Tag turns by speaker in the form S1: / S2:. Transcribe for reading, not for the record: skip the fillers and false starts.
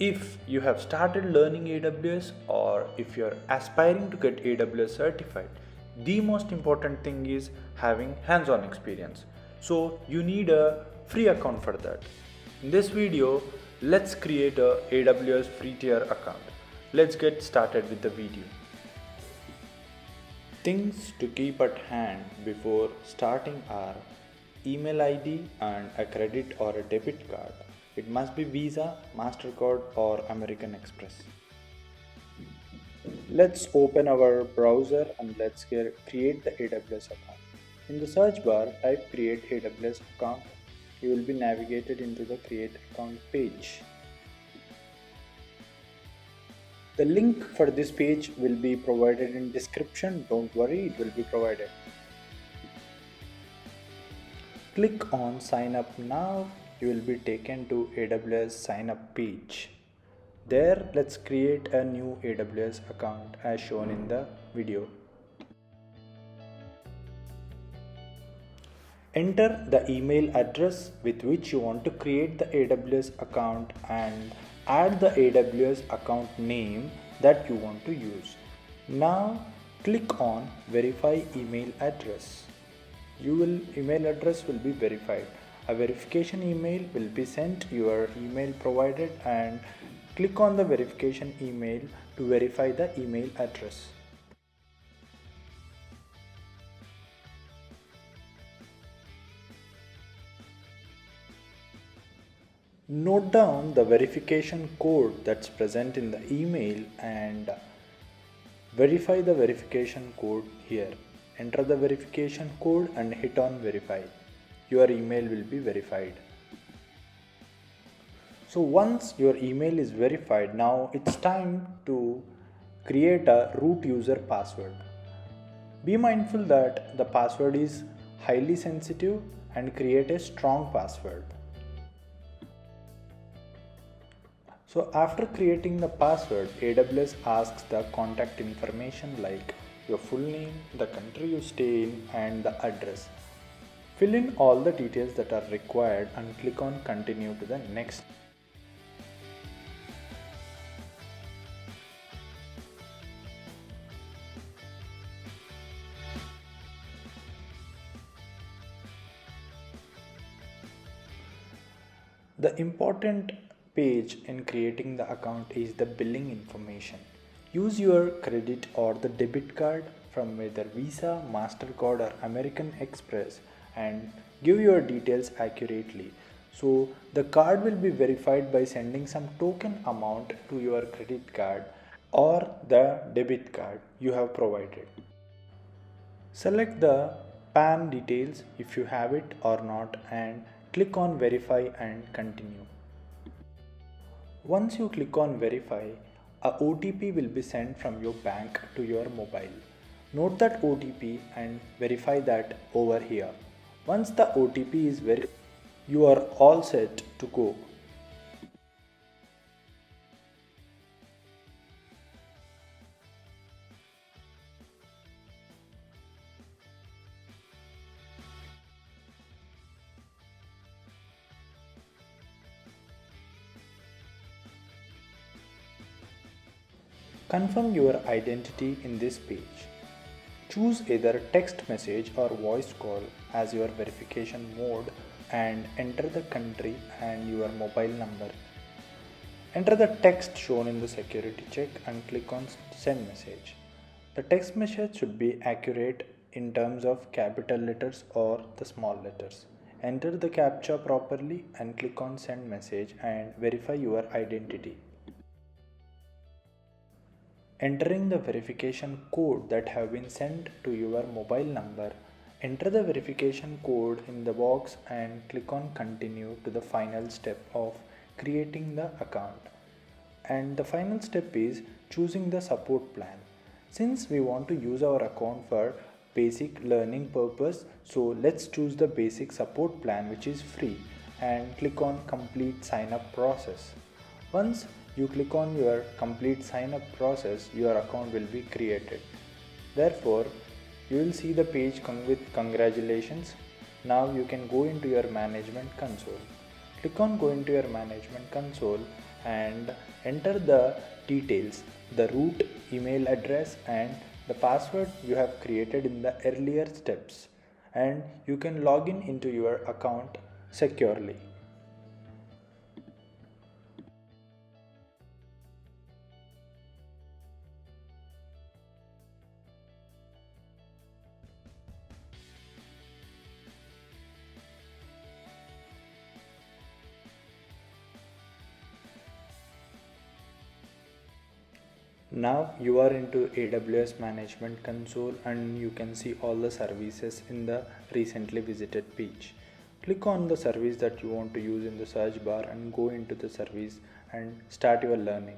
S1: If you have started learning AWS or if you're aspiring to get AWS certified, the most important thing is having hands-on experience. So you need a free account for that. In this video, let's create a AWS free tier account. Let's get started with the video. Things to keep at hand before starting are email ID and a credit or a debit card. It must be Visa, MasterCard or American Express. Let's open our browser and let's create the AWS account. In the search bar, type create AWS account. You will be navigated into the create account page. The link for this page will be provided in description. Don't worry, it will be provided. Click on sign up now. You will be taken to AWS sign up page. There, let's create a new AWS account as shown in the video. Enter the email address with which you want to create the AWS account and add the AWS account name that you want to use. Now click on verify email address. Email address will be verified. A verification email will be sent your email provided and click on the verification email to verify the email address. Note down the verification code that's present in the email and verify the verification code here. Enter the verification code and hit on verify. Your email will be verified. So once your email is verified, now it's time to create a root user password. Be mindful that the password is highly sensitive and create a strong password. So after creating the password, AWS asks the contact information like your full name, the country you stay in and the address. Fill in all the details that are required and click on continue to the next. The important page in creating the account is the billing information. Use your credit or the debit card from either Visa, MasterCard or American Express and give your details accurately. So the card will be verified by sending some token amount to your credit card or the debit card you have provided. Select the PAN details if you have it or not and click on verify and continue. Once you click on verify, a OTP will be sent from your bank to your mobile. Note that OTP and verify that over here. Once the OTP is verified, you are all set to go. Confirm your identity in this page. Choose either text message or voice call as your verification mode and enter the country and your mobile number. Enter the text shown in the security check and click on send message. The text message should be accurate in terms of capital letters or the small letters. Enter the CAPTCHA properly and click on send message and verify your identity. Entering the verification code that have been sent to your mobile number, enter the verification code in the box and click on continue to the final step of creating the account. And the final step is choosing the support plan. Since we want to use our account for basic learning purpose, so let's choose the basic support plan which is free and click on complete sign up process. Once you click on your complete sign up process, your account will be created. Therefore, you will see the page with congratulations. Now you can go into your management console. Click on go into your management console and enter the details, the root email address and the password you have created in the earlier steps, and you can log in into your account securely. Now you are into AWS Management Console and you can see all the services in the recently visited page. Click on the service that you want to use in the search bar and go into the service and start your learning.